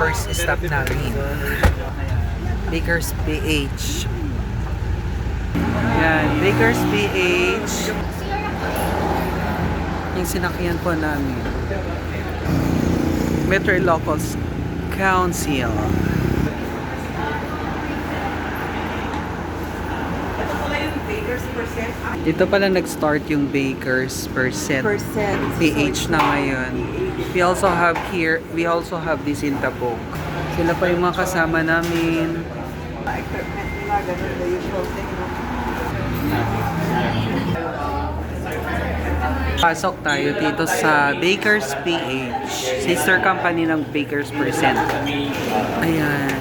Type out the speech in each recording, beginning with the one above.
first stop namin. Baker's PH. Yan, Baker's PH. Yung sinakyan po namin. Metro Ilocos Council. Dito pala nag-start yung Baker's Percent PH na ngayon. We also have this in Tabuk. Sila pa yung mga kasama namin. Pasok tayo dito sa Baker's PH. Sister company ng Baker's Percent. Ayan.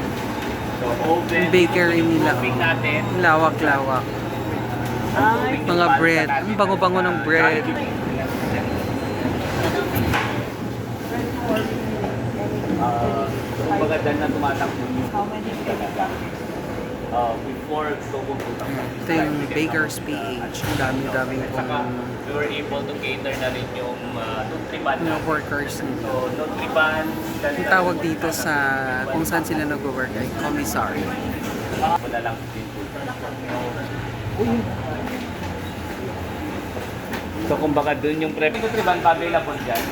Yung bakery nila. Lawak-lawak. Mga bread. Ang bango-bango ng bread. Maganda na tumatakbo before Ito yung Baker's PH. Ang dami-daming pong we were able to cater na rin yung Nutriban mga workers nito. So, Nutriban, Ang tawag dito sa kung saan sila nag-work ay commissary. wala lang din po. So, kumbaga dun yung prep. Nutriban pa available dyan.